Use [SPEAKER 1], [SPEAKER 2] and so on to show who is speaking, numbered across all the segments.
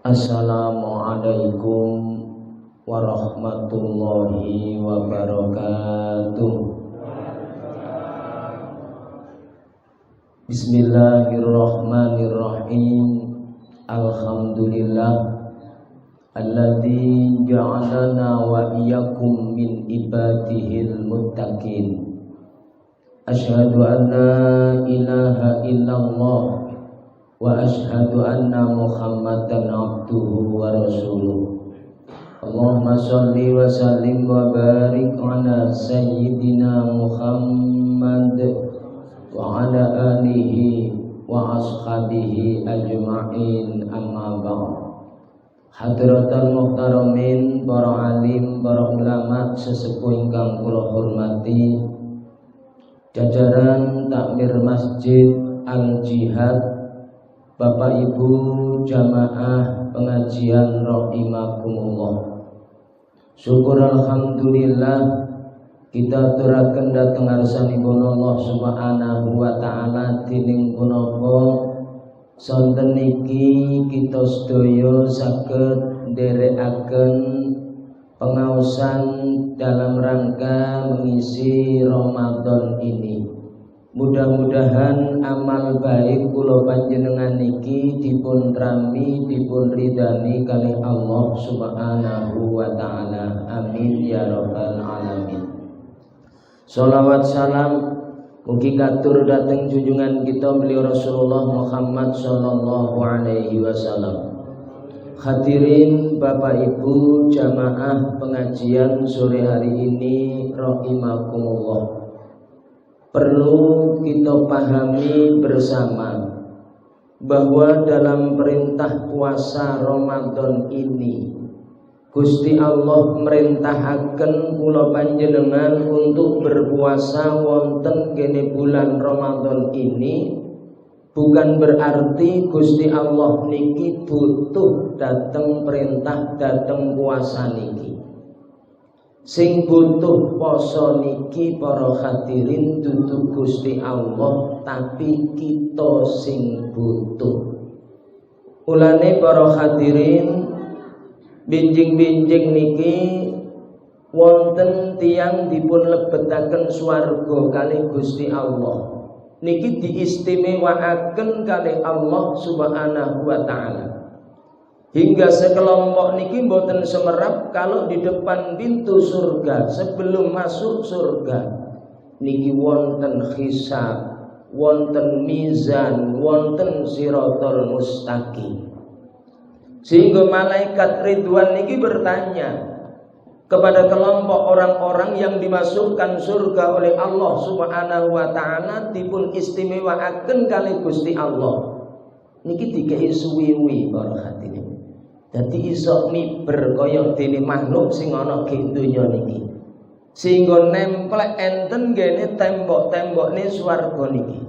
[SPEAKER 1] Assalamualaikum warahmatullahi wabarakatuh. Bismillahirrahmanirrahim. Alhamdulillah alladzi ja'alana wa iyyakum min ibadihil muttaqin. Asyhadu an la ilaha illallah wa asyhadu anna Muhammadan abduhu wa rasuluh. Allahumma shalli wa sallim wa barik ala sayyidina Muhammad wa ala alihi wa ashabihi ajma'in, amma ba'd. Hadratul muhtaramin, para alim, para ulama sesepuh ingkang kula hormati, jajaran takmir Masjid Al-Jihad, Bapak Ibu jamaah pengajian rahimakumullah. Syukur alhamdulillah kita aturaken dhateng ngarsanipun Allah Subhanahu wa taala dening punapa sonten niki kita sedaya saged nderekaken pengaosan dalam rangka mengisi Ramadan ini. Mudah-mudahan amal baik kula panjenengan niki dipun trami, dipun ridani kalih Allah Subhanahu wa taala. Amin ya rabbal alamin. Shalawat salam mugi katur dhateng junjungan kita beliau Rasulullah Muhammad sallallahu alaihi wasallam. Hadirin Bapak Ibu jamaah pengajian sore hari ini rahimakumullah. Perlu kita pahami bersama bahwa dalam perintah puasa Ramadan ini Gusti Allah merintahaken kula panjenengan untuk berpuasa wonten kene bulan Ramadan ini. Bukan berarti Gusti Allah niki butuh dateng perintah dateng puasa niki. Sing butuh poso niki para hadirin dudu Gusti Allah, tapi kita sing butuh. Mulane para hadirin binjing-binjing niki wonten tiyang dipun lebetaken swarga kalih Gusti Allah. Niki diistimewaaken kalih Allah Subhanahu wa taala. Hingga sekelompok niki mboten semerap kalau di depan pintu surga sebelum masuk surga niki wonten hisab, wonten mizan, wonten siratal mustaqim. Sehingga malaikat Ridwan niki bertanya kepada kelompok orang-orang yang dimasukkan surga oleh Allah Subhanahu wa taala dipun istimewaaken kalih Gusti Allah. Niki dikei suwi-wi para hadirin. Dadi iso miber kaya dene makhluk sing ana ing donya niki. Sehingga nemplek enten gene tembok-tembokne swarga niki.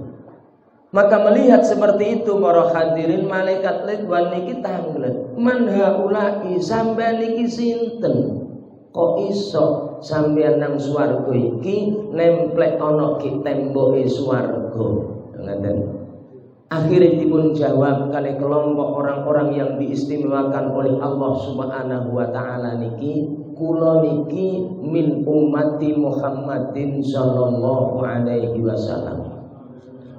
[SPEAKER 1] Maka melihat seperti itu para hadirin, malaikat Ridwan niki tanglet. Man haula'i, sampean niki sinten? Kok iso sampean nang swarga iki nemplek ana ing temboke swarga? Ngoten. Akhirnya dipun jawab kali kelompok orang-orang yang diistimewakan oleh Allah Subhanahu wa taala niki, kula niki min ummati Muhammadin sallallahu alaihi wasallam.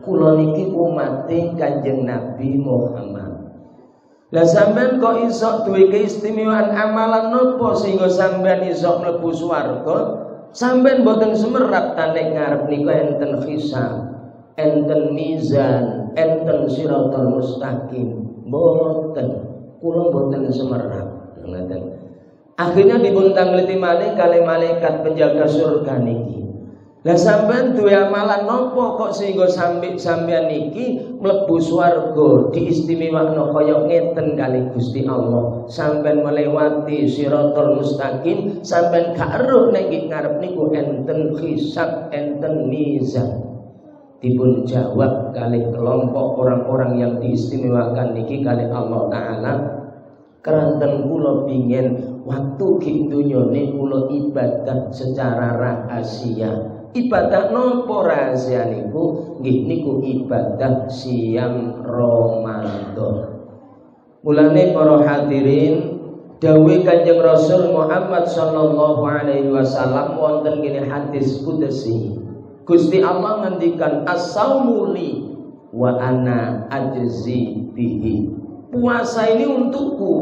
[SPEAKER 1] Kula niki umate Kanjeng Nabi Muhammad. Lah sampean kok iso duwe keistimewaan amalan nopo sehingga sampean iso mlebu swarga? Sampean boten semerap tanek ngarep niku enten hisab, enten mizan, enten siratal mustaqim. Boten, kula boten semerap. Ngoten. Akhirnya dipun tangleti malih kalih malaikat penjaga surga niki. Lah sampean duwe amalan nopo kok sehingga sampean niki mlebu swarga diistimewakno kaya ngeten kalih Gusti Allah. Sampean melewati siratal mustaqim, sampean gak eruh nek ngarep niku enten hisab, enten mizan. Dipun jawab kalih kelompok orang-orang yang diistimewakan niki kalih Allah taala, keranten kula pingin waktu ing dunyane kula ibadah secara rahasia. Ibadah nopo rahasia niku? Nggih niku ibadah siam Ramadan. Mulane para hadirin, dawuh Kanjeng Rasul Muhammad sallallahu alaihi wasallam wonten kene hadis qudsi. Gusti Allah ngendikan as-saumu li wa ana ajzi bihi. Puasa ini untukku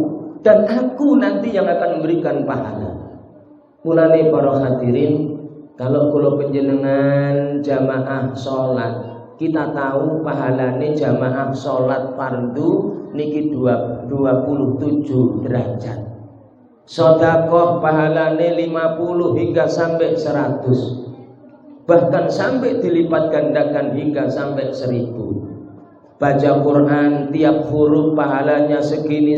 [SPEAKER 1] dan aku nanti yang akan memberikan pahala. Mulane para hadirin, kalau kula panjenengan jamaah salat, kita tahu pahalane jamaah salat fardu niki 27 derajat. Sedekah pahalane 50 hingga sampai 100. Bahkan sampai dilipat gandakan hingga sampai 1000. Baca Quran tiap huruf pahalanya segini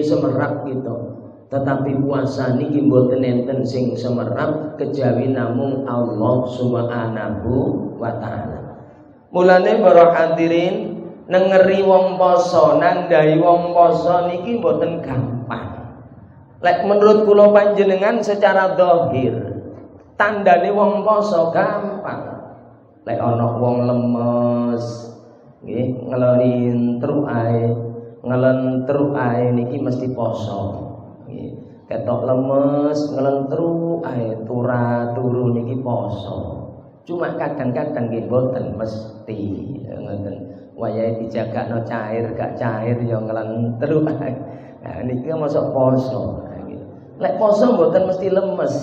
[SPEAKER 1] semerap gitu. Tetapi puasa niki mboten enten sing semerap kejawi namung Allah Subhanahu wa taala. Mulane para hadirin, nengeri wong poso, nandai wong poso niki mboten gampang. Lek menurut kula panjenengan secara zahir, tandane wong poso gampang. Lek ana wong lemes, nggih, ngelen truk ae niki mesti poso. Nggih, ketok lemes, ngelen truk ae turu niki poso. Cuma kadang-kadang nggih mboten mesti ngoten. Wayahe dijagakno cair, gak cair ya ngelen truk ae. Nah niki mosok poso. Lek poso mboten mesti lemes.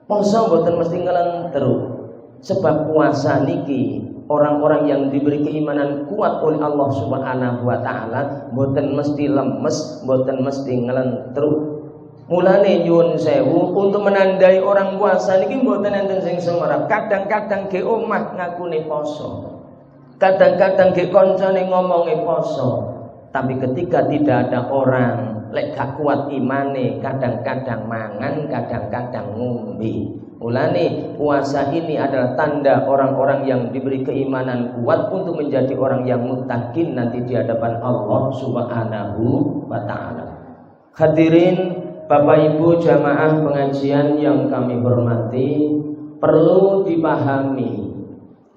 [SPEAKER 1] Poso mboten mesti ngelentru. Sebab puasa niki orang-orang yang diberi keimanan kuat oleh Allah Subhanahu wa taala mboten mesti lemes, mboten mesti ngelentru. Mulane nyuwun sewu untuk menandai orang puasa niki mboten enten sing semerap. Kadang-kadang ge omah ngakune poso. Kadang-kadang ge kancane ngomonge poso. Tapi ketika tidak ada orang, lek gak kuat imane, kadang-kadang mangan, kadang-kadang ngombe. Mulane puasa ini adalah tanda orang-orang yang diberi keimanan kuat untuk menjadi orang yang muttaqin nanti di hadapan Allah Subhanahu wa taala. Hadirin Bapak Ibu jamaah pengajian yang kami hormati, perlu dipahami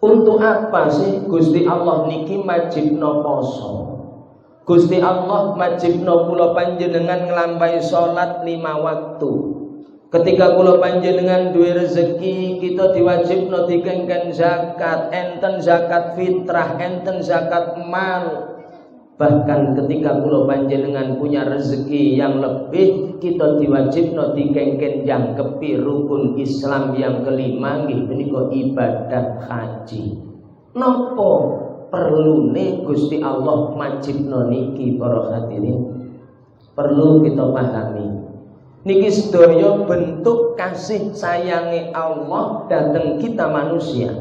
[SPEAKER 1] untuk apa sih Gusti Allah niki majibno poso. Gusti Allah majibno kula panjenengan nglampahi salat 5 waktu. Ketika kula panjenengan duwe rezeki, kita diwajibno dikengken zakat, enten zakat fitrah, enten zakat mal. Bahkan ketika kula panjenengan punya rezeki yang lebih, kita diwajibno dikengken jangkepi rukun Islam yang kelima nggih menika ibadah haji. Napa perlune Gusti Allah majibno niki para hadirin? Perlu kita pahami. Niki sedaya bentuk kasih sayange Allah dhateng kita manusia.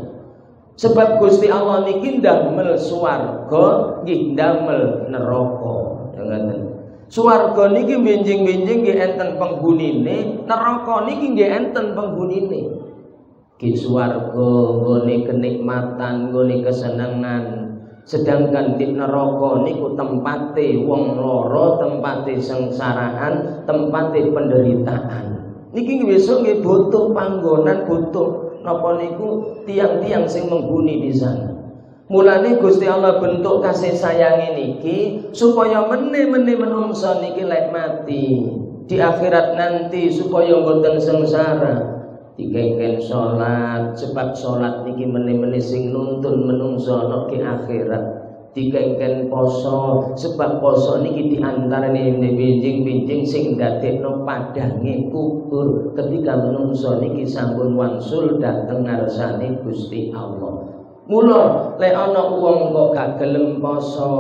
[SPEAKER 1] Sebab Gusti Allah niki ndamel swarga, nggih ndamel neraka. Ya ngoten. Swarga niki benjing-benjing nggih enten penghunine, neraka niki nggih enten penghunine. Ki swarga nggone kenikmatan, nggone kesenengan. Sedangkan di neraka niku tempate wong lara, tempate sengsaraan, tempate penderitaan. Niki besok nggih butuh panggonan, butuh napa niku tiang-tiang sing menghuni di sana. Mulane Gusti Allah bentuk kasih sayang niki supaya meneh-meneh menungsa niki lek mati di akhirat nanti supaya mboten sengsara. Dikengken salat, sebab salat niki meneh-meneh sing nuntun menungso ana di akhirat. Dikengken poso, sebab poso niki diantarane benjing-benjing sing ndadekno padange kubur ketika menungso niki sampun wangsul dhateng ngarsane Gusti Allah. Mula lek ana wong kok gak gelem poso,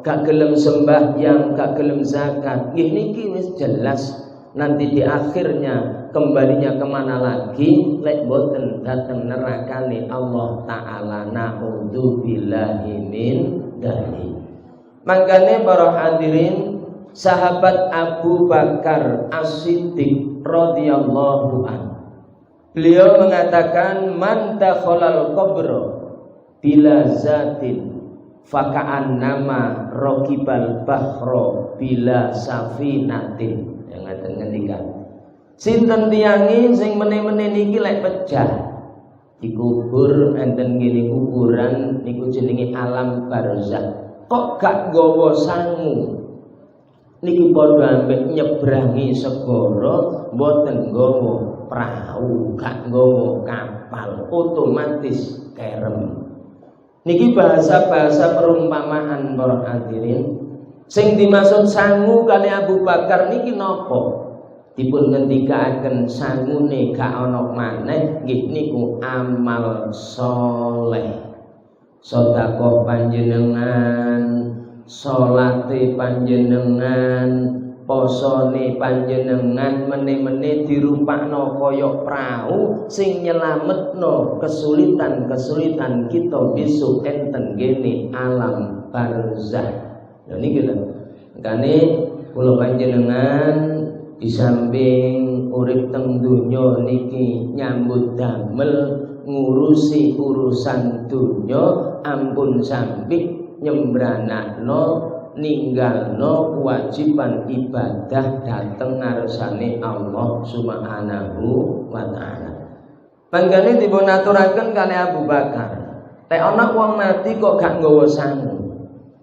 [SPEAKER 1] gak gelem sembahyang, gak gelem zakat, nggih niki wis jelas nanti di akhirnya kembalinya kemana lagi? Lek boten datang nerakane Allah Ta'ala. Na'udzubillahi min dzalik. Makanya para hadirin, sahabat Abu Bakar As-Siddiq radhiyallahu anhu, beliau mengatakan, man dakhalal qabra bila zatin faka'annama raqibal bahra bila safinatin. Yang ngendikan sinten tiyange sing meneh-meneh niki lek pecah dikubur enten ngene kuburan niku jenenge alam barzakh, kok gak nggawa sangu niki padha ambek nyebrangi segara mboten nggawa prau, gak nggawa kapal, otomatis kerem. Niki bahasa-bahasa perumpamaan para hadirin. Sing dimaksud sangu kali Abu Bakar niki napa? Dipun ngendikaaken sangune gak ana maneh nggih niku amal saleh. Sedekah panjenengan, salate panjenengan, posone panjenengan meneh-meneh dirupakno kaya prau sing nyelametno kesulitan-kesulitan kita besok enten gene alam barzah. Lha niki lho. Makane kula panjenengan di samping urip teng donya niki nyambut damel ngurusi urusan donya ampun sampai nyembranakno ninggalno kewajiban ibadah dateng ngarsane Allah Subhanahu wa taala. Panggane dipun aturaken kali Abu Bakar. Lek ana wong mati kok gak nggawa sangu.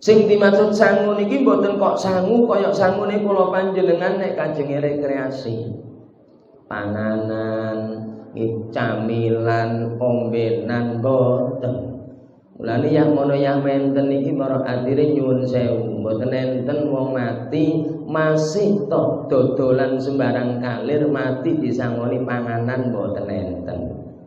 [SPEAKER 1] Sing dimaksud sangu niki mboten kok sangu kaya sangune kula panjenengan nek kajeng rekreasi. Panganan, camilan, ombenan boten. Mulane yang ngono yang menten iki para hadirin nyuwun sewu, mboten enten wong mati masih tok dodolan sembarang kalir mati disangoni panganan mboten enten.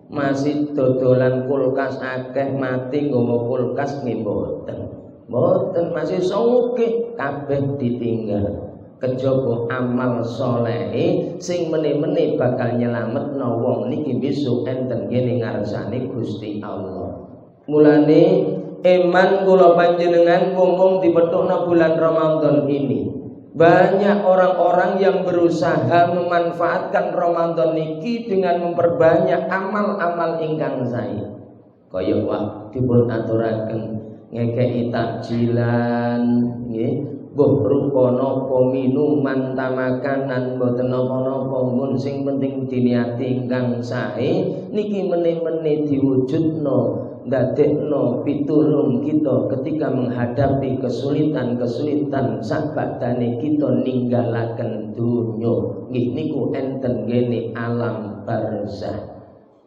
[SPEAKER 1] Masih dodolan kulkas akeh mati nggawa kulkas nggih mboten. Mboten masih sugih kabeh ditinggal. Kejaba amal saleh sing meneh-meneh bakal nyelametno wong niki besok enten kene ngarsane Gusti Allah. Mulane iman kula panjenengan wong dipethukna bulan Ramadan ini. Banyak orang-orang yang berusaha memanfaatkan Ramadan niki dengan memperbanyak amal-amal ingkang sae. Kaya wak dipun aturaken ngekeki takjilan nggih. Mbok rupa napa minuman ta makanan mboten napa-napa mun sing penting diniati ingkang sae niki meneh-meneh diwujudno ndadekno pitulung kita ketika menghadapi kesulitan-kesulitan sakbadane kita ninggalaken donya nggih niku enten gene alam barzah.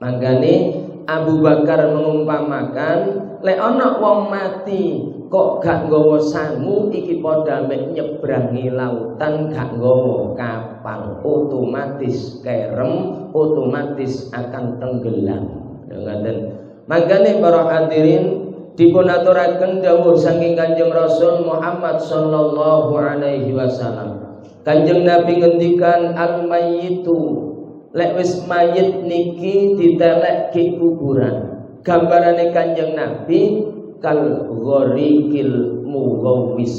[SPEAKER 1] Mangkane Abu Bakar mengumpamakan lek ana wong mati kok gak nggawa sangu iki padha mek nyebrangi lautan gak nggawa kapal, otomatis kerem, otomatis akan tenggelam. Ngoten. Mangkane para hadirin dipun aturaken dawuh saking Kanjeng Rasul Muhammad sallallahu alaihi wasallam. Kanjeng Nabi ngendikan al-mayyitu lek wis mayit niki ditelekke kuburan. Gambarane Kanjeng Nabi kal gharikil mughawis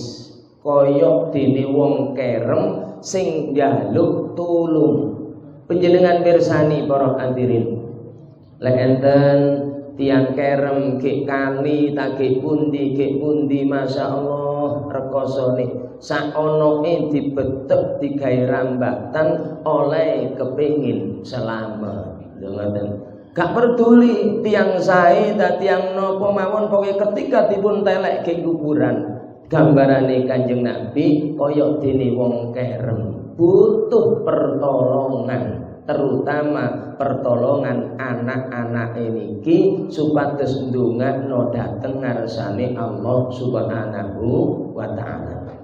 [SPEAKER 1] koyok dene wong kerem sing njaluk tulung. Panjenengan pirsani para hadirin lek enten tiyang kerem ke kali take pundi masyaallah rekosane saonoke dibetek digawe rambatan oleh kepengin selamat. Ngoten. Gak peduli tiang sae ta tiang napa mawon pokoke ketika dipun telek ke kuburan gambarane Kanjeng Nabi kaya dene wong kerem butuh pertolongan, terutama pertolongan anak-anak niki supados ndongakno dhateng ngarsane Allah Subhanahu wa taala.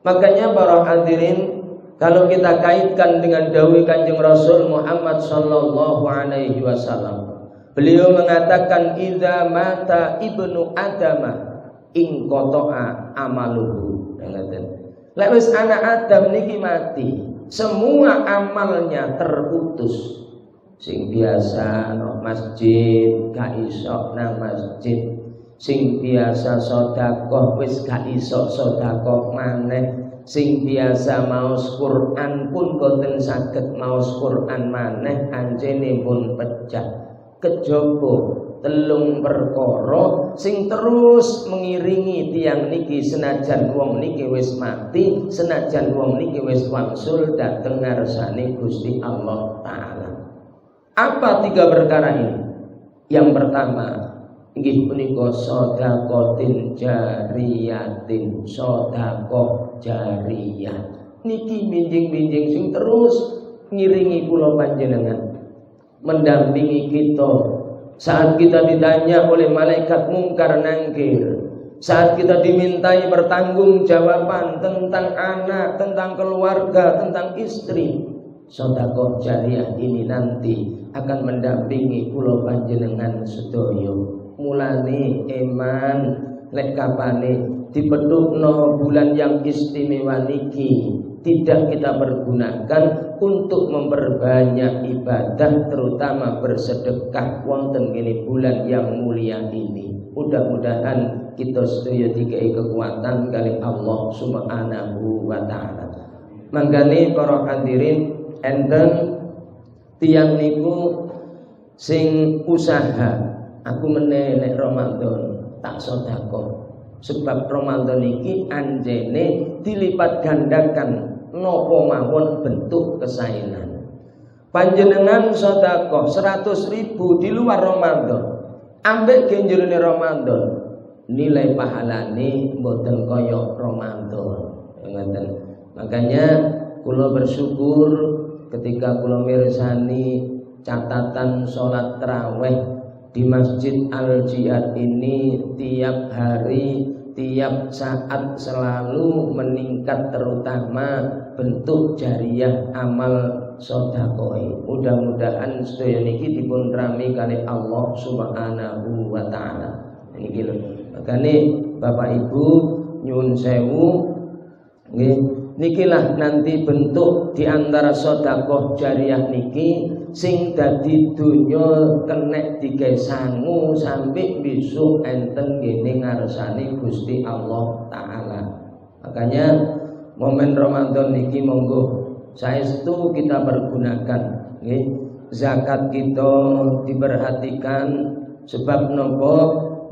[SPEAKER 1] Makanya para hadirin, kalau kita kaitkan dengan dawuh Kanjeng Rasul Muhammad sallallahu alaihi wasallam, beliau mengatakan idza mata ibnu adama in qata'a amaluhu. Lek wis anak Adam niki mati, semua amalnya terputus. Sing biasa nang masjid gak iso nang masjid, sing biasa sedekah wis gak iso sedekah maneh. Sing biasa maos Quran pun boten saged maos Quran maneh anjene pun pecah. Kejaba telung perkara sing terus mengiringi tiang niki senajan wong niki wis mati, senajan wong niki wis wangsul dhateng ngarsane Gusti Allah taala. Apa tiga perkara ini? Yang pertama inggih punika sedekatin jariyatin, sedekah jariyah. niki binjing-binjing sing terus ngiringi kula panjenengan, mendampingi kita saat kita ditanya oleh malaikat mungkar nangkir, saat kita dimintai pertanggungjawaban tentang anak, tentang keluarga, tentang istri. Sedekah jariyah ini nanti akan mendampingi kula panjenengan sedaya. Mulane iman lek kapane dipethukno bulan yang istimewa niki tidak kita pergunakan untuk memperbanyak ibadah, terutama bersedekah wonten kene bulan yang mulia ini. Mudah-mudahan kita sedaya dikai kekuatan kali Allah Subhanahu wa taala. Mangkane para hadirin, enten tiyang niku sing usaha aku menenek Ramadan tak sedekah. Sebab Ramadan iki anjene dilipat gandakan napa mawon bentuk kesainan. Panjenengan sedekah 100.000 di luar Ramadan, ambek genjerone Ramadan, nilai pahalane mboten kaya Ramadan. Ngoten. Makanya kula bersyukur ketika kula mirsani catatan salat tarawih di Masjid Al-Jihad ini tiap hari, tiap saat selalu meningkat, terutama bentuk jariyah amal sedekah. Mudah-mudahan sedaya niki dipun rami kali Allah Subhanahu wa taala. Niki lho. Makane Bapak Ibu nyuwun sewu nggih, nikilah nanti bentuk di antara sedekah jariyah niki sing dadi donya kenek digawe sangu sampai besok enten ngene ngarsane Gusti Allah taala. Makanya momen Ramadan niki monggo saestu kita pergunakan nggih. Zakat kita diperhatikan sebab napa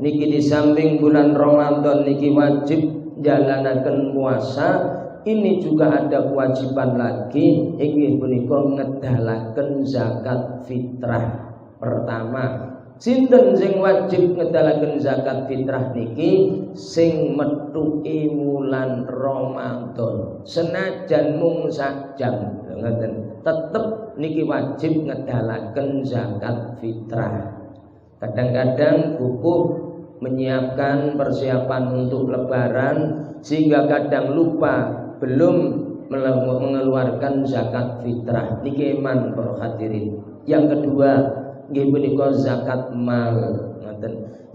[SPEAKER 1] niki di samping bulan Ramadan niki wajib jalanaken puasa, ini juga ada kewajiban lagi inggih punika ngedalaken zakat fitrah. Pertama, sinten sing wajib ngedalaken zakat fitrah niki sing metuki wulan Ramadan senajan mung sak jam ngoten, tetep niki wajib ngedalaken zakat fitrah. Kadang-kadang kukuh menyiapkan persiapan untuk lebaran sehingga kadang lupa belum mengeluarkan zakat fitrah. Niki iman para hadirin. Yang kedua, nggih punika zakat mal.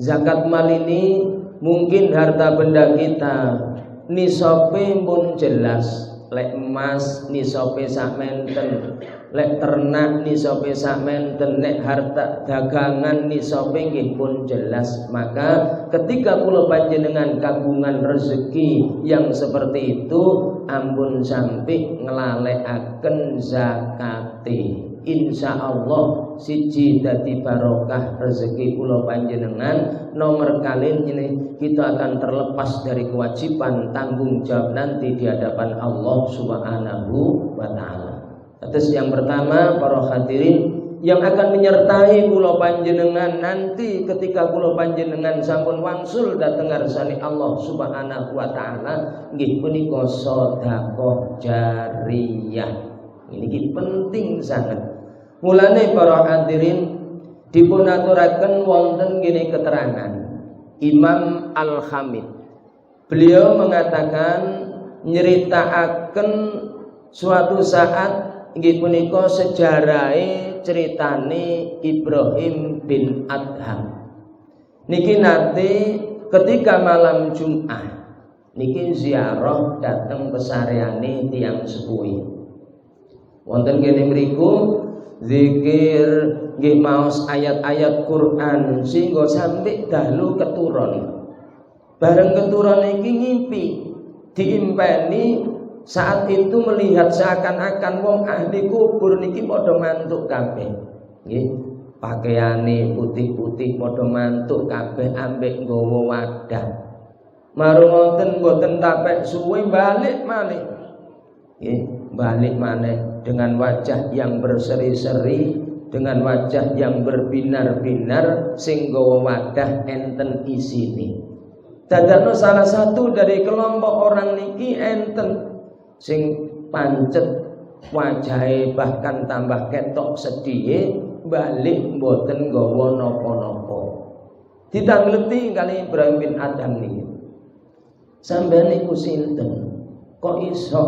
[SPEAKER 1] Zakat mal ini mungkin harta benda kita nisabe pun jelas. Lek emas nisabe sak menten, lek ternak nisabe sak menten, lek harta dagangan nisabe nggih pun jelas. Maka ketika kula panjenengan kagungan rezeki yang seperti itu, ampun sampai nglalekaken zakate. Insyaallah siji dadi barokah rezeki kula panjenengan. Nomor kali ini kita akan terlepas dari kewajiban tanggung jawab nanti di hadapan Allah Subhanahu wa taala. Atas yang pertama para hadirin yang akan menyertai kula panjenengan nanti ketika kula panjenengan sampun wangsul dhateng ngarsane Allah Subhanahu wa taala nggih punika sedekah jariyah. Ini penting sangat. Mulane para hadirin dipun aturaken wonten gini keterangan Imam Al-Hamid. Beliau mengatakan nyeritakaken suatu saat nggih punika sejarahe ceritane Ibrahim bin Adham. Niki nate ketika malam Jumat niki ziarah dateng pesareane tiyang sepuh. Wonten kene mriku zikir nggih maos ayat-ayat Quran sehingga sampai dahlu keturun. Bareng keturun iki ngimpi, diimpeni saat itu melihat seakan-akan wong ahli kubur niki padha mantuk kabeh. Nggih, pakaiane putih-putih padha mantuk kabeh ambek nggawa wadah. Marung wonten mboten tapek suwe balik malih. Nggih, balik maneh dengan wajah yang berseri-seri, dengan wajah yang berbinar-binar sing nggawa wadah enten isine. Dadakno salah satu dari kelompok orang niki enten sing pancet wajahe bahkan tambah ketok sedih balik mboten nggawa napa-napa. Ditangleti kali Ibrahim bin Adham niki. Sampeyan niku sinten? Kok iso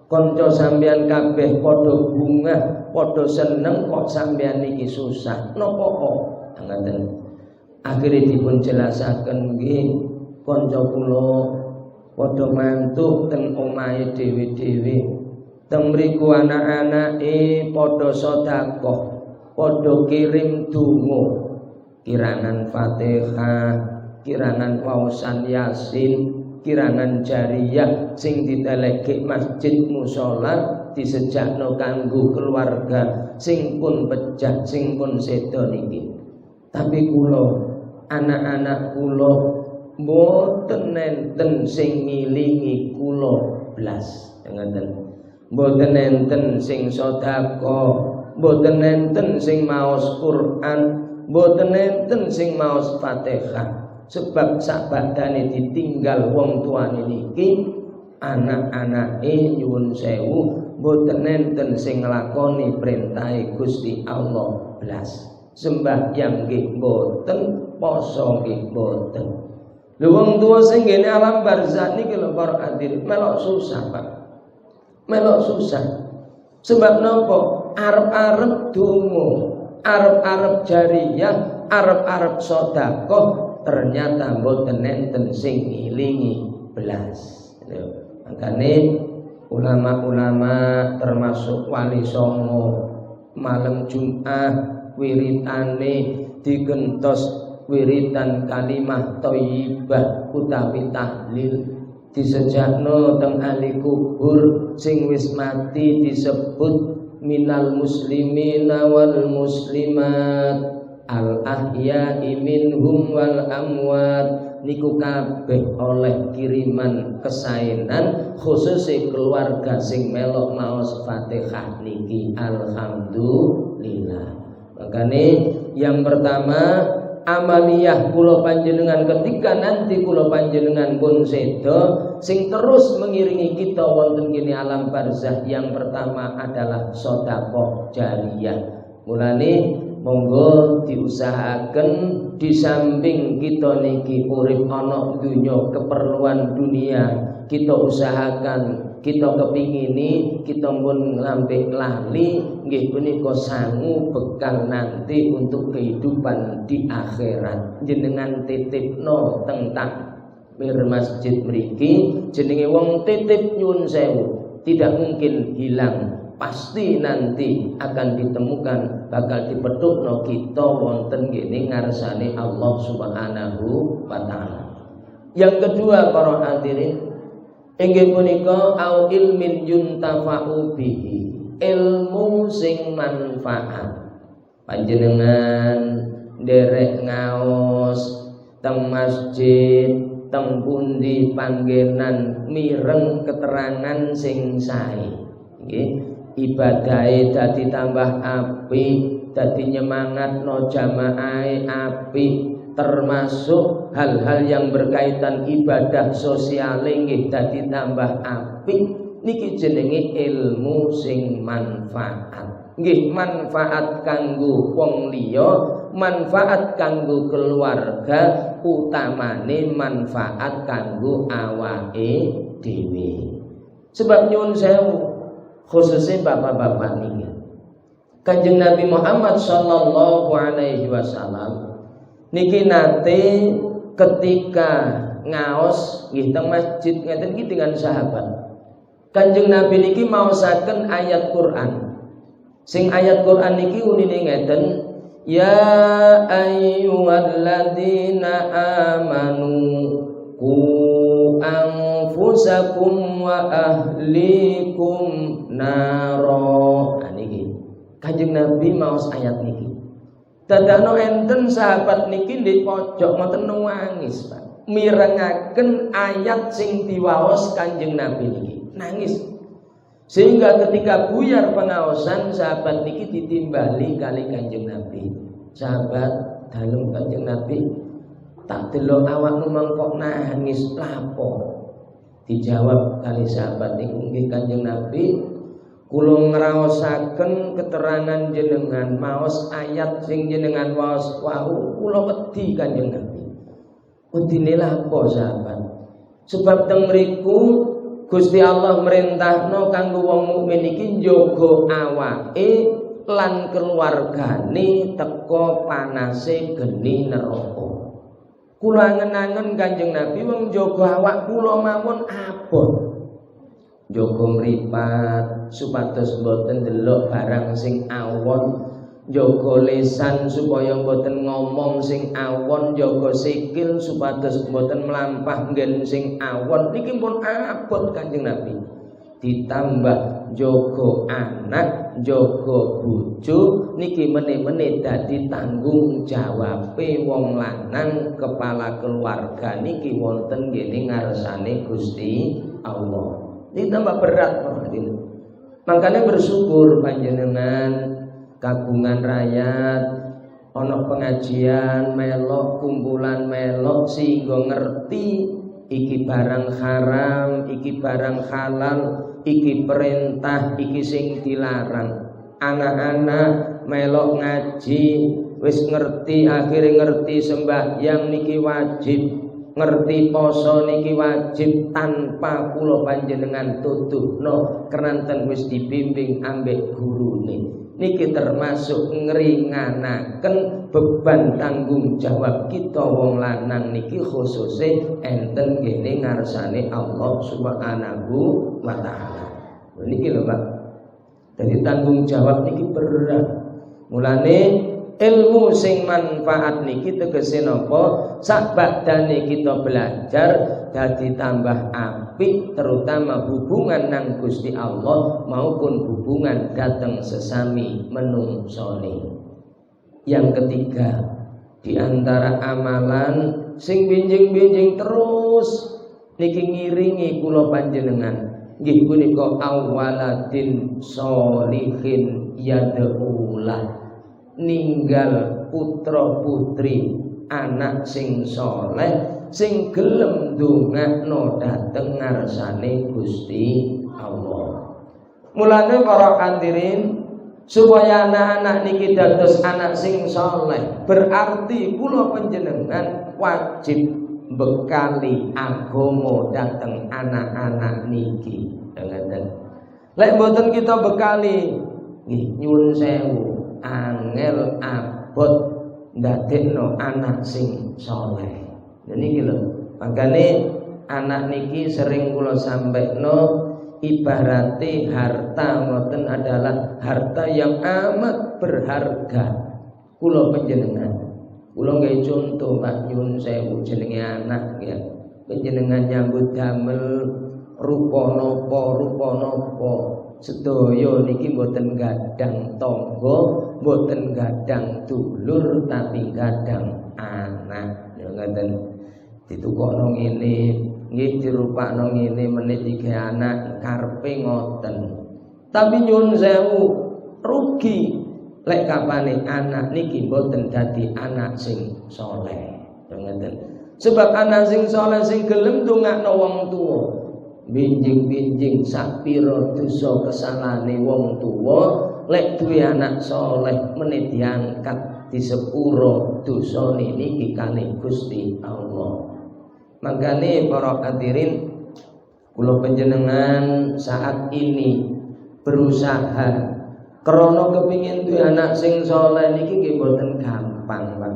[SPEAKER 1] kanca sampeyan kabeh padha bungah, padha seneng kok sampeyan niki susah? Napa kok? Ngaten. Akhire dipun jelasaken nggih kanca kula padha mantuk teng omahe dhewe-dhewe. Teng mriku anak-anake padha sedekah, padha kirim donga, kirangan Fatihah, kirangan waosan Yasin, kirangan jariyah sing ditelekke masjid musala disejakno kanggo keluarga sing pun pejah, sing pun sedo niki. Tapi kula, anak-anak kula mboten nenten sing ngilingi kula blas. Ngoten. Mboten enten sing sedekah, mboten enten sing maos Quran, mboten enten sing maos Fatihah. Sebab sak badane ditinggal wong tuane niki, anak-anake nyuwun sewu mboten enten sing nglakoni perintahe Gusti Allah blas. Sembahyang nggih mboten, poso nggih mboten. Lha wong tuwa sing ngene alam barzah niki lho para hadirin melok susah, Pak. Melok susah. Sebab napa? Arep-arep donga, arep-arep jariyah, arep-arep sedekah, ternyata mboten enten sing ngilingi blas. Makane ulama-ulama termasuk Wali Songo malam Jumat wiritane digentos wiritan kalimah thayyibah utawi tahlil. Disejakno teng ahli kubur sing wis mati disebut minal muslimina wal muslimat al ahya'i minhum wal amwat. Niku kabeh oleh kiriman kesaenan khususnya keluarga sing melok maos Fatihah niki alhamdulillah. Makane yang pertama amaliyah kula panjenengan ketika nanti kula panjenengan pun sedo sing terus mengiringi kita wonten kene alam barzah, yang pertama adalah sedekah jariyah. Mulane monggo diusahaken di samping kita niki urip ana dunya keperluan dunia, kita usahakan kita kepingini kita pun lampih lali nggih punika sangu bekal nanti untuk kehidupan di akhirat. Jenengan titipno teng takmir masjid mriki jenenge wong titip nyuwun sewu tidak mungkin hilang, pasti nanti akan ditemukan bakal dipethukno kita wonten kene ngarsane Allah Subhanahu wa taala. Yang kedua para hadirin inggih punika au ilmin yuntafa'u bihi, ilmu sing manfaat. Panjenengan nderek ngaos teng masjid, teng pundi panggenan mireng keterangan sing sae. Nggih, ibadahe dadi tambah apik, dadi nyemangatno jamaahe apik. Termasuk hal-hal yang berkaitan ibadah sosial nggih dadi tambah apik niki jenenge ilmu sing manfaat. Nggih manfaat kanggo wong liya, manfaat kanggo keluarga, utamane manfaat kanggo awake dhewe. Sebab nyuwun sewu khususnya bapak-bapak niki. Kanjeng Nabi Muhammad sallallahu alaihi wasallam niki nate ketika ngaos nggih teng masjid ngeten iki dengan sahabat. Kanjeng Nabi niki maosaken ayat Quran. Sing ayat Quran niki unine ngeten, ya ayyuhalladzina amanu qu anfusakum wa ahlikum naro. Niki Kanjeng Nabi maos ayat niki. Dadakno enten sahabat niki ndek pojok ngoten nangis, Pak. Mirengaken ayat sing diwaos Kanjeng Nabi niki. Nangis. Sehingga ketika buyar pengaosan sahabat niki ditimbali kali Kanjeng Nabi. Sahabat dalem Kanjeng Nabi, tak delok awakmu mengkok nangis lapo. Dijawab kali sahabat niku, nggih Kanjeng Nabi, kula ngraosaken keterangan jenengan maos ayat sing jenengan waos wau kula wedi Kanjeng Nabi. Wedine lha apa sahabat? Sebab teng mriku Gusti Allah merintahno kanggo wong mukmin iki njaga awake lan keluargane teka panase geni neraka. Kula angen-angen Kanjeng Nabi wong njaga awak kula mawon abot. Njaga mripat supados boten delok barang sing awon, njaga lisan supaya boten ngomong sing awon, njaga sikil supados boten mlampah nggen sing awon. Niki pun abot Kanjeng Nabi. Ditambah njaga anak, njaga bojo niki meneh-meneh dadi tanggung jawabe wong lanang kepala keluarga niki wonten ngene ngarsane Gusti Allah. Ini tambah berat ini. Makanya bersyukur panjenengan kagungan rakyat ana pengajian melok kumpulan melok sehingga ngerti iki barang haram, iki barang halal, iki perintah, iki sing dilarang. Anak-anak melok ngaji wis ngerti, akhirnya ngerti sembahyang niki wajib, ngerti poso niki wajib tanpa kula panjenengan tutukno keranten wis dibimbing ambek gurune. Niki termasuk ngringanaken beban tanggung jawab kita wong lanang niki khususe enten kene ngarsane Allah Subhanahu wa taala. Niki lho Pak. Jadi tanggung jawab niki berat. Mulane ilmu sing manfaat niki tegese napa? Sak badane kita belajar dadi tambah apik, terutama hubungan nang Gusti Allah maupun hubungan dateng sesami menungsone. Yang ketiga, di antara amalan sing binjing-binjing terus niki ngiringi kula panjenengan nggih punika awaladin sholihin yad'ulah, ninggal putra putri anak sing soleh sing gelem ndongakno dhateng ngarsane Gusti Allah. Mulane para hadirin, supaya anak-anak niki dados anak sing soleh berarti kula panjenengan wajib bekali agama dateng anak-anak niki. Lek mboten kita bekali nggih nyuwun sewu angel abot ndadekno anak sing saleh. Niki lho, makane anak niki sering kula sampekno ibarate harta ngoten adalah harta yang amat berharga. Kula panjenengan, kula nggih contoh Pak nyuwun sewu jenenge anak ya. Panjenengan nyambut damel rupa napa sedaya niki mboten gadang tangga, mboten gadang dulur, tapi gadang anak. Ya ngoten. Ditukokno ngene, nggih dirupakno ngene menit iki anak karepe ngoten. Tapi nyuwun sewu rugi lek kapane anak niki mboten dadi anak sing saleh. Ya ngoten. Sebab anak sing saleh sing gelem ndongakno wong tuwa, binjing-binjing sapira dosa kesalahane wong tuwa, lek duwe anak saleh meneh diangkat di sepuro dosane niki kalih Gusti Allah. Makane para hadirin kula panjenengan saat ini berusaha krana kepingin duwe anak sing saleh niki nggih mboten gampang, Pak.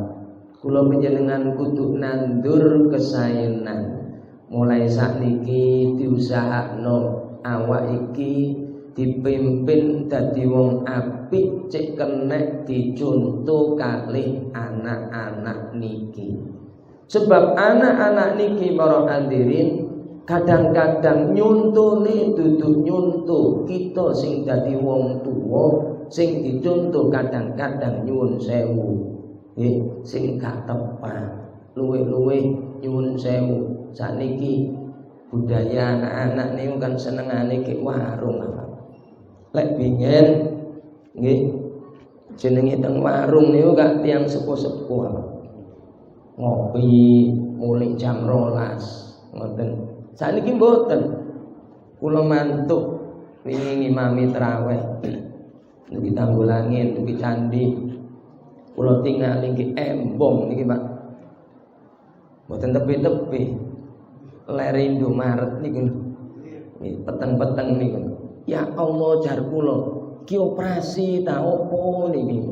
[SPEAKER 1] Kula panjenengan kudu nandur kesaenan. Mulai sakniki diusahakno awak iki dipimpin dadi wong apik, cek kenek dicontoh kalih anak-anak niki. Sebab anak-anak niki para hadirin kadang-kadang nyuntune duduk nyuntuh kita sing dadi wong tuwa, sing dicontoh kadang-kadang nyuwun sewu sing gak tepat. Luwih-luwih nyuwun sewu sakniki budaya anak-anak niku kan senengane ke warung apa. Lek bingen nggih jenenge teng warung niku gak tiyang sepuh-sepuh apa. Ngopi mulai jam 12 ngoten. Saniki mboten. Kula mantuk wingi ngimami tarawih. Niki Tanggulangin, niki candi. Kula tinggal niki embong niki Pak. Mboten tepi-tepi. Lek rindu Maret niku. Niki peteng-peteng niku. Ya Allah jar kula, ki operasi ta opo niki.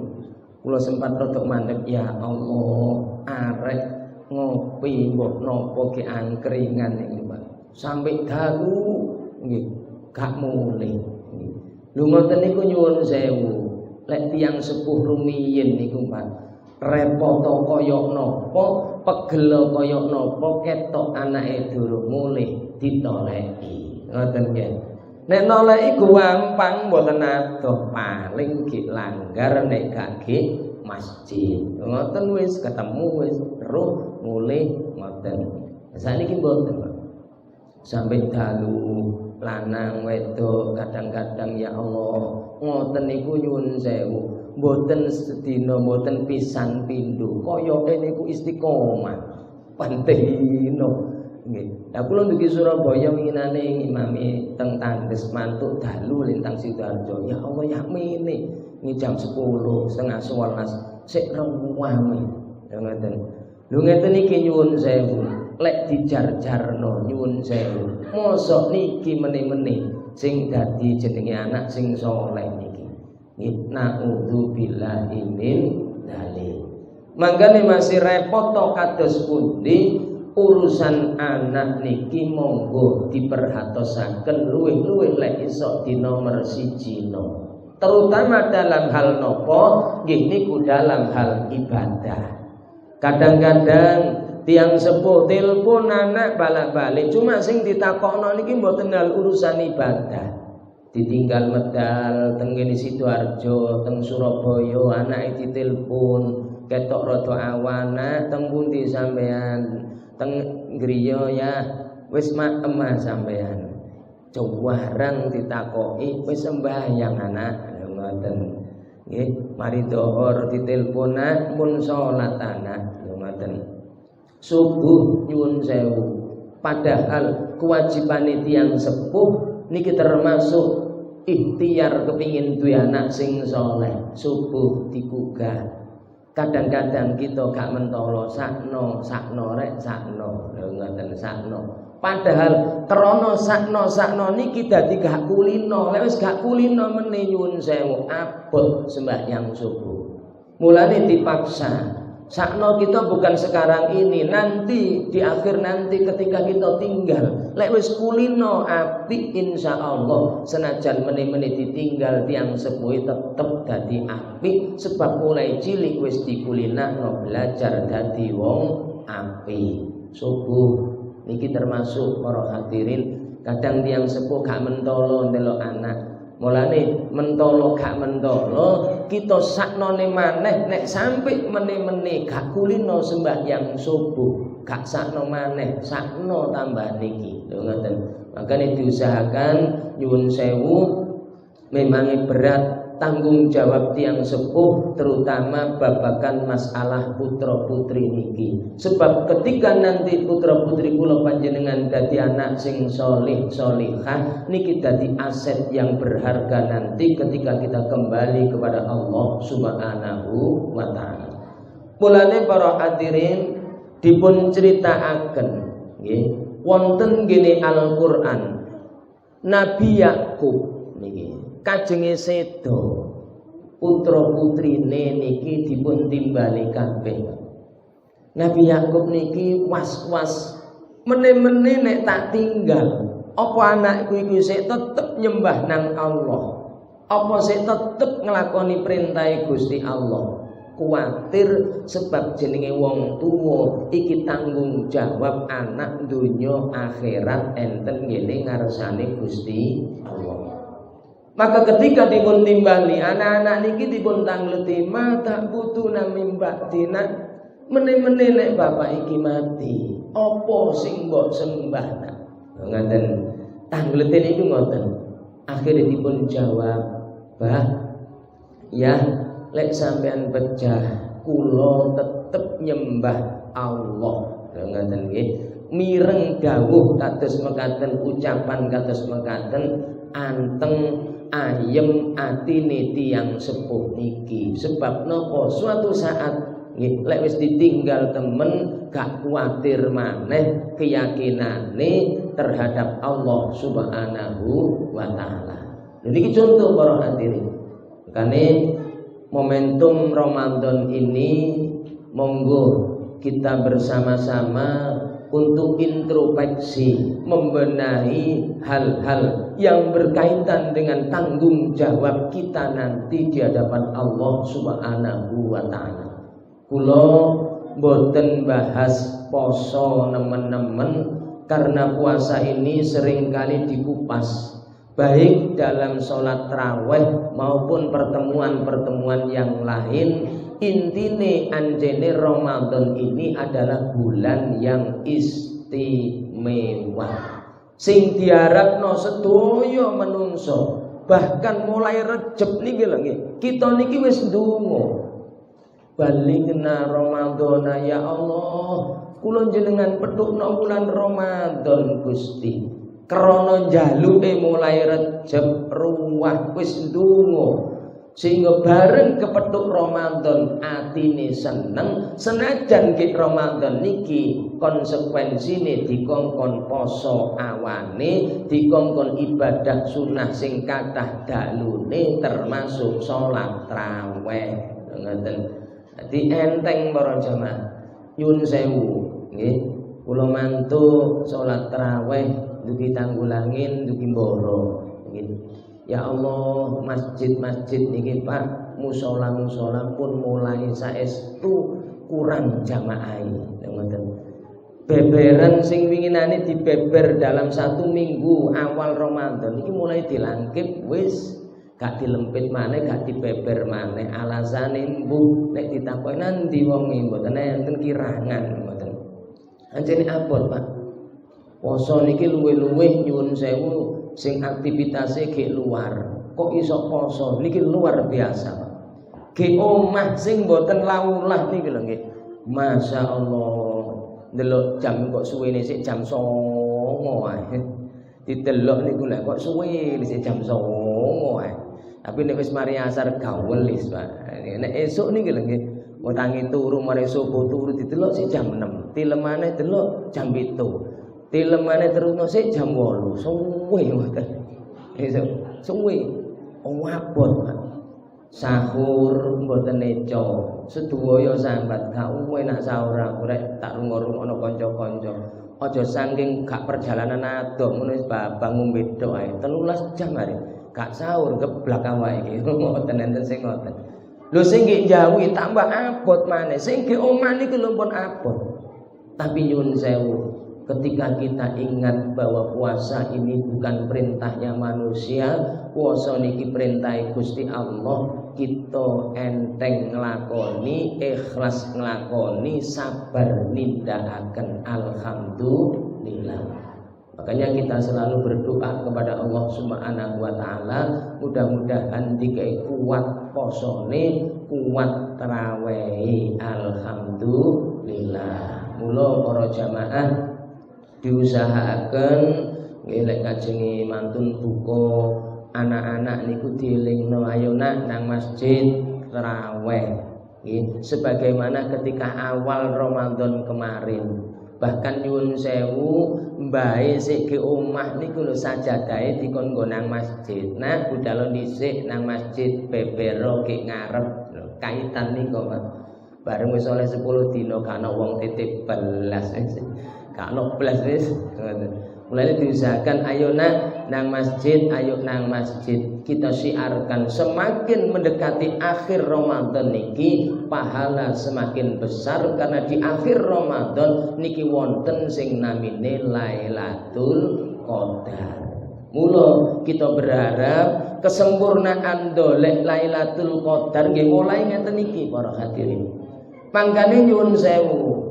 [SPEAKER 1] Kula sempat rodok mandeg, ya Allah, arek ngopi mbok napa ki angkringan niki Pak. Sampai dalu nggih gak mulih. Lho ngoten niku nyuwun sewu. Lek tiyang sepuh rumiyin niku Pak, repot kaya napa, pegel kaya napa ketok anake durung mulih ditoleki. Ngoten nggih. Nek noleki gampang mboten adoh, paling ki langgar nek gak ki masjid. Ngoten wis ketemu wis roh mulih ngoten. Saniki mboten Pak. Sampai dalu lanang wedok kadang-kadang ya Allah ngoten niku nyuwun sewu mboten sedina mboten pisan pindho koyoke niku istiqomah pantino nggih. Lah kula ndugi Surabaya winginane ngimami teng Tandes mantuk dalu lintang Sidoarjo. Ya Allah yakmine ini jam 10 setengah 11 sik rewame. Ya ngoten. Lho ngeten iki nyuwun sewu. Lek dijar-jarno nyuwun sewu. Mosok niki meni-meni sing dadi jenenge anak sing saleh niki. Nggih, naudzubillahi min dzalik. Mangkane masih repot to kados pundi urusan anak niki monggo diperhatosaken luwih-luwih lek iso dinomer sijino. Terutama dalam hal nopo nggih niku dalam hal ibadah. Kadang-kadang tiang sepuh telepon anak balik-balik cuma sing ditakokno niki mboten hal urusan ibadah. Ditinggal medal teng kene Sidoarjo, teng Surabaya anake ditelepon ketok rada awana teng pundi sampean? Teng griya ya wis maem sampean. Cuwarang ditakoki wis sembahyang anak ngoten. Nggih, mari dhuwur ditelepon mun salat anak ngoten. Subuh nyuwun sewu. Padahal kewajibane tiyang sepuh niki termasuk ikhtiar kepingin duwe anak sing saleh. Subuh digugah. Kadang-kadang kita gak mentolo sakno rek sakno. Lho ngoten sakno. Padahal krana sakno niki dadi gak kulino. Lek wis gak kulino meneh nyuwun sewu abot sembahyang subuh. Mulane dipaksa. Sakno kita bukan sekarang ini, nanti di akhir nanti ketika kita tinggal. Lek wis kulino apik insyaallah senajan meneh-meneh ditinggal tiang sepuh tetep dadi apik sebab mulai cilik wis dikulinakno belajar dadi wong apik. Subuh niki termasuk para hadirin kadang tiang sepuh gak mentolo ndelok anak. Mulane mentolo gak mentolo kita saknone maneh nek sampai meneh-meneh gak kulino sembahyang subuh gak sakno maneh sakno tambah niki lho ngoten. Makane diusahakan nyuwun sewu memang berat tanggung jawab tiang sepuh terutama babakan masalah putra putri niki. Sebab ketika nanti putra putri kula panjenengan dadi anak sing solih solihah niki dadi aset yang berharga nanti ketika kita kembali kepada Allah Subhanahu wa taala. Mulane para hadirin dipun critakaken nggih wonten gene Al-Qur'an Nabi Yakub niki kajenge sedo putra putrine niki dipun timbali kabeh. Nabi Yakub niki was-was meneh-meneh nek tak tinggal apa anakku iku sik tetep nyembah nang Allah, apa sik tetep nglakoni perintah Gusti Allah. Kuwatir sebab jenenge wong tuwa iki tanggung jawab anak donya akhirat enten ngene ngarsane Gusti Allah. Maka ketika dipun timbali anak-anak niki dipun tangleti mata putuna mimba dina meneh-meneh nek bapak iki mati apa sing mbok sembah nak ngoten tangleten iku ngoten. Akhire dipun jawab bah ya lek sampean pecah kula tetep nyembah Allah ngoten nggih mireng dawuh kados mekaten, ucapan kados mekaten, anteng ayem atine tiyang sepuh niki. Sebab napa suatu saat lek wis ditinggal temen gak kuatir maneh keyakinane terhadap Allah Subhanahu wa taala. Jadi contoh para hadirin. Makanya momentum Ramadan ini monggo kita bersama-sama untuk introspeksi, membenahi hal-hal yang berkaitan dengan tanggung jawab kita nanti di hadapan Allah Subhanahu wa taala. Kula boten bahas poso nemen-nemen karena puasa ini seringkali dikupas baik dalam sholat tarawih maupun pertemuan-pertemuan yang lain. Intine anjene Ramadan ini adalah bulan yang istimewa sing diharapno sedaya menungso. Bahkan mulai Rejab niki lho nggih, kita niki wis ndonga balikna Ramadana ya Allah, kula jenengan petukno bulan Ramadan Gusti. Krana njaluke mulai Rejab ruwah wis ndonga sehingga bareng kepethuk Ramadan atine seneng. Senajan ki Ramadan niki konsekuensine dikongkon poso awane, dikongkon ibadah sunah sing kathah dalune termasuk salat tarawih. Ngoten. Dadi enteng para jamaah. Nyuwun sewu nggih, kula mantuk salat tarawih dugi Tanggulangin, dugi Mboro nggih. Ya Allah, masjid-masjid niki Pak, musala-musala pun mulai saestu kurang jamaah. Ngoten. Beberan sing winginane dibeber dalam 1 minggu awal Ramadan iki mulai dilangkip wis gak dilempit maneh, gak dibeber maneh. Alasane mbuh nek ditakoki nandi wonge mboten enten kirangan mboten. Anjene abot Pak. Poso niki luwih-luwih nyuwun sewu sing aktivitasé ge luar. Kok iso poso niki luar biasa Pak. Ge omah sing mboten laulah niki lho nggih. Masya Allah. Delok jam kok suwene sik jam 09.00 ae. Didelok niku lek kok suwe sik jam 09.00 ae. Tapi nek wis mari asar gaul wis, Pak. Nek esuk niki lho nggih, utangi turu mari subuh turu didelok sik jam 6. Tilemane delok jam 7. Tilemane terusno sik jam 8. Suwe ngoten. Esuk suwe. Abot, Pak. Sahur mboten neco. Sedaya sambat gak enak sahur aku rek tak rungokno kanca-kanca. Aja saking gak perjalanan adoh ngono wis babang ngombe tok ae 13 jam arek. Gak sahur geblak awake iki. Ngoten enten sing ngoten. Lho sing nggih njawi tambah abot maneh. Sing nggih omah niki lho pun abot. Tapi nyuwun sewu, ketika kita ingat bahwa puasa ini bukan perintahnya manusia, puasa niki perintah Gusti Allah, kita enteng nglakoni, ikhlas nglakoni, sabar nindakaken, alhamdulillah. Makanya kita selalu berdoa kepada Allah Subhanahu wa taala, mudah-mudahan dikai kuat posone, kuat tarawih, alhamdulillah. Mula para jamaah diusahaken ngelek kajengi mantun buka anak-anak niku dielingno ayo nak nang masjid tarawih. Sebagaimana ketika awal Ramadan kemarin, bahkan nyuwun sewu mbae sik ke omah niku lho sajadahe dikon nggo nang masjid. Nah budal dhisik nang masjid bebero ki ngarep kaitan niku Mas. Bareng wis oleh 10 dina gak ana wong titip belas. Gak ana belas wis. Mulai diusahakan ayo nang masjid, ayo nang masjid. Kita syiarkan semakin mendekati akhir Ramadan niki pahala semakin besar karena di akhir Ramadan niki wonten sing namine Lailatul Qadar. Mula kita berharap kesempurnaan dolek Lailatul Qadar nggih mulai ngeten niki para hadirin. Mangkane nyuwun sewu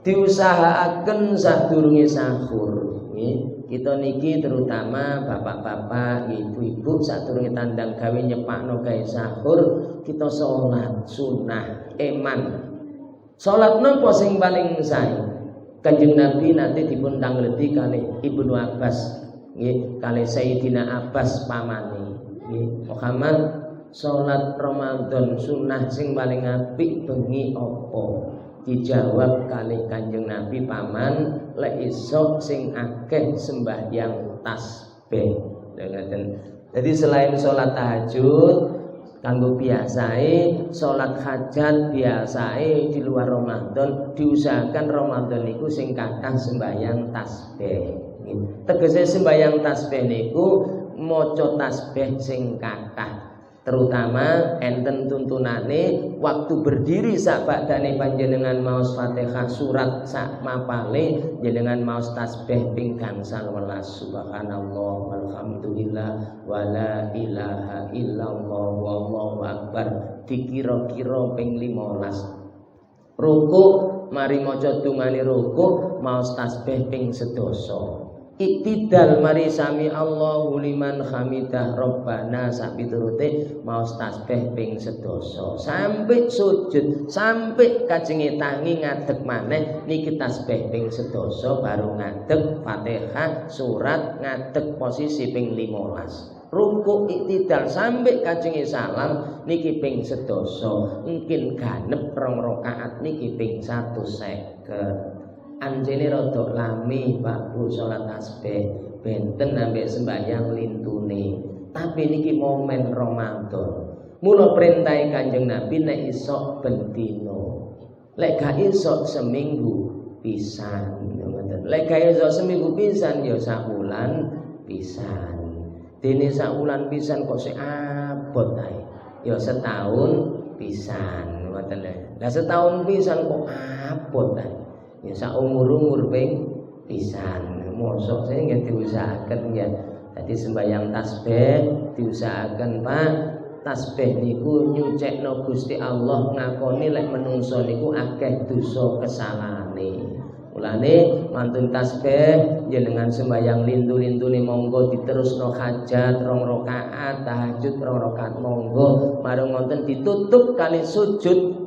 [SPEAKER 1] diusahaaken sadurunge sahur nggih. Kita niki terutama bapak-bapak, ibu-ibu sadurunge tandang gawe nyepakno gawe sahur, kita salat sunah eman. Salat napa sing paling sae? Kanjeng Nabi nanti dipun tangleti kalih Ibnu Abbas nggih, kalih Sayyidina Abbas pamane nggih. Muhammad, salat Ramadan sunah sing paling apik bengi apa? Dijawab kalih Kanjeng Nabi, paman lek iso sing akeh sembahyang tasbih. Jadi selain salat tahajud kanggo biasae, salat hajat biasae di luar Ramadan, diusahakan Ramadan niku sing kathah sembahyang tasbih. Tegese sembahyang tasbih niku maca tasbih sing kathah. Terutama enten tuntunane waktu berdiri sak badane panjenengan maos Fatihah surat sak mapale jenengan maos tasbih ping gangsal welas subhanallah walhamdulillah wala ilaha illallah wallahu akbar dikira-kira ping 15. Rukuk mari maca dungane rukuk maos tasbih ping 11. Iktidal mari sami Allahu liman hamidah Rabbana sak piturute maos tasbih ping 11 sampai sujud sampai kajenge tangi ngadeg maneh niki tasbih ping 11 baru ngadeg Fatihah surat ngadeg posisi ping 15. Rukuk iktidal sampai kajenge salam niki ping 11 mungkin ganep 2 rakaat niki ping 150. Anjene rada lami Pak Bu salat tasbih benten ambek sembahyang lintune. Tapi niki momen Ramadan. Mula perintahe Kanjeng Nabi nek iso ben dina. Lek gak iso seminggu pisan. Lek gak iso seminggu pisan ya sak wulan pisan. Dene sak wulan pisan kok sik abot ae. Ya setahun pisan ngoten lho. Lah setahun pisan kok abot ae. Ya sak umur-umur ping pisan. Mosok saya nggak diusahakan ya. Jadi sembahyang tasbih diusahakan Pak. Tasbih niku nyucekno Gusti Allah ngakoni lek menungso niku akeh dosa kesalahane. Mulane mantun tasbih jenengan sembahyang lindu-lindune monggo diterusno hajat 2 rakaat, tahajud 2 rakaat monggo. Marang wonten ditutup kali sujud.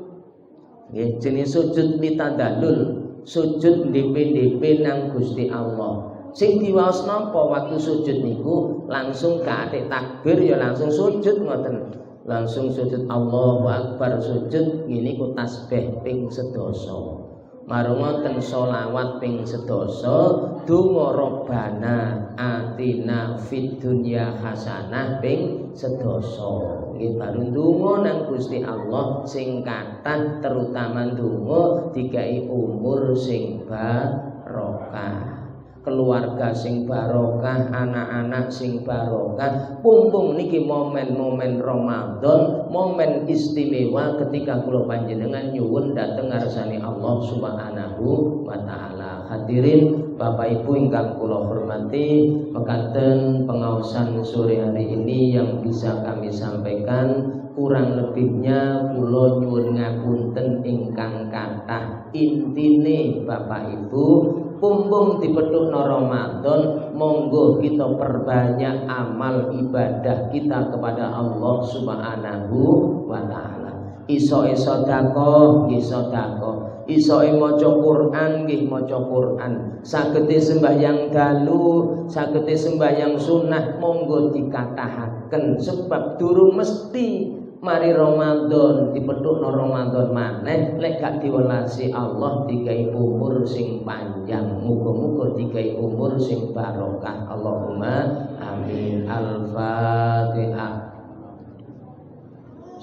[SPEAKER 1] Nggih jenis sujud litadallul. Sujud ndp nang Gusti Allah. Sing diwaos napa waktu sujud niku langsung kate takbir ya langsung sujud ngoten. Langsung sujud Allahu Akbar sujud ngene ku tasbih ping 11. Marang ngoten selawat ping 11 donga Rabbana atina fid dunya hasanah ping 11. Nggih baru donga nang Gusti Allah sing kathah terutama donga digawe umur sing barokah. Keluarga sing barokah, anak-anak sing barokah. Pumpung niki momen-momen Ramadan, momen istimewa ketika kula panjenengan nyuwun dhateng ngarsane Allah Subhanahu wa taala. Hadirin Bapak Ibu ingkang kula hormati, mekaten pengaosan sore hari ini yang bisa kami sampaikan. Kurang lebihnya kula nyuwun ngapunten ingkang kathah. Intine Bapak Ibu pumpung dipethukno Ramadan, monggo kita perbanyak amal ibadah kita kepada Allah Subhanahu wa taala. Iso sedekah, nggih sedekah. Iso maca Quran, nggih maca Quran. Sagete sembahyang dalu, sagete sembahyang sunnah, monggo dikatahaken sebab durung mesti mari Ramadan dipethukno Ramadan maneh lek gak diwelasi Allah digawe umur sing panjang. Muga-muga digawe umur sing barokah. Allahumma amin. Al-Fatihah.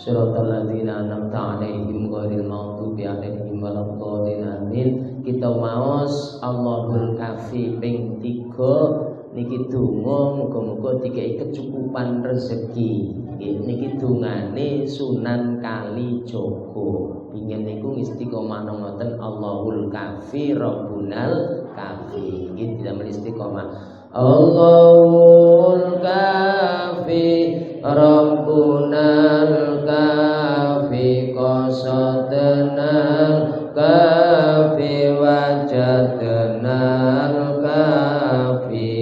[SPEAKER 1] Shiratal ladzina an'amta 'alaihim ghairil maghdubi 'alaihim waladdallin. Amin. Kita maos Allahul Kafi ping 3 niki donga muga-muga digawe kecukupan rezeki. Niki dungane Sunan Kalijaga. Pingin niku istiqomah ngoten Allahul Kafi Rabbunal Kafi. Nggih damel istiqomah. Allahul Kafi Rabbunal Kafi qasadnal kafi wajadnal kafi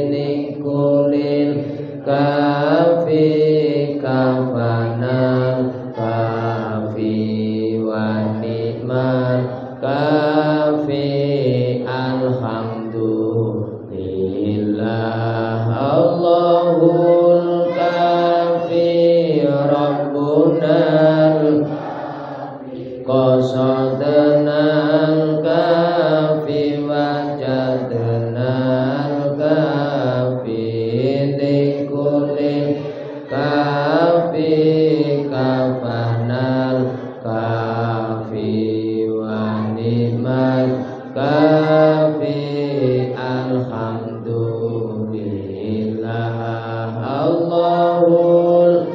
[SPEAKER 1] nikulil kafi kafanal kafi wa ni'mal kafi kafanal kafi wa ni'mal kafi alhamdulillah Allahul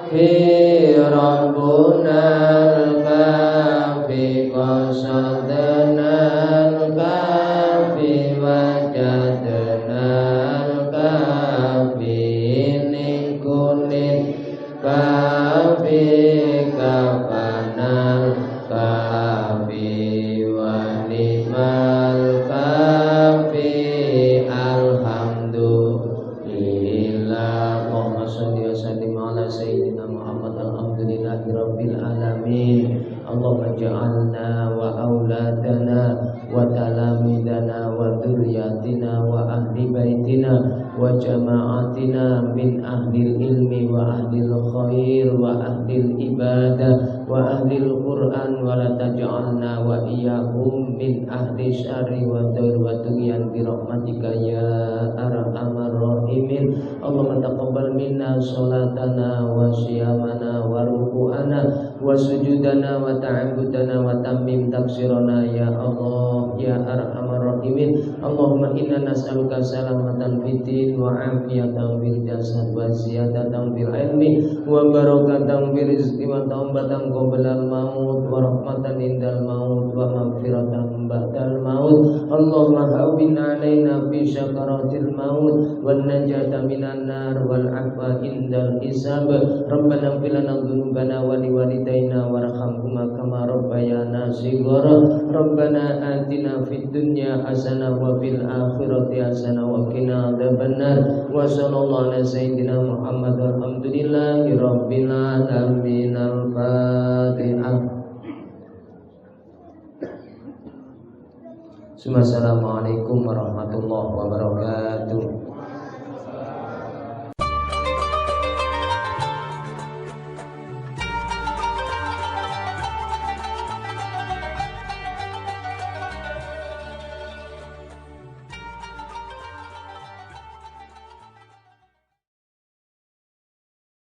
[SPEAKER 1] kafi rabbunal kafi qasadanal kafi wajadnal kafi nikunin kafi kafanal kafi wa ni'mal kafi alhamdulillah Allahumma sholli wa sallim ala sayyidina Muhammad alhamdulillahi rabbil alamin Allahumma ja'alna wa auladana wa talamidana wa dhurriyyatina wa ahli baitina wa jama'atina min ahlil ilmi wa ahlil khair wa ahlil ibadah wa ahlil quran wa la taj'alna wa iyyahum min ahli syarri wa tughyan bi rahmatika ya arhamar rahimin Allahumma taqabbal minna salatana wa siyamana wa ruku'ana wa sujudana wa ta'abbudana wa tammim tafsirana ya Allah ya arhamar rahimin Allahumma inna nas'aluka salamatan fid din wa afiyatan fil jasad wa ziyadatan fil ilmi wa barakatan fil rizqi wa taubatan qabla al maut wa rahmatan indal maut wa maghfiratan ba'dal maut Allahumma hawwin 'alaina fi sakaratil maut wan najata minan nar wal afwa indal hisab rabbana ighfir lana dhunubana wa liwalidayna warhamhuma kama rabbayana shighara rabbana atina fid dunya hasanah wa fil akhirati hasanah wa qina adzabannar wa sallallahu ala sayyidina Muhammad walhamdulillahi rabbil alamin al-fatihah. Assalamualaikum warahmatullahi wabarakatuh.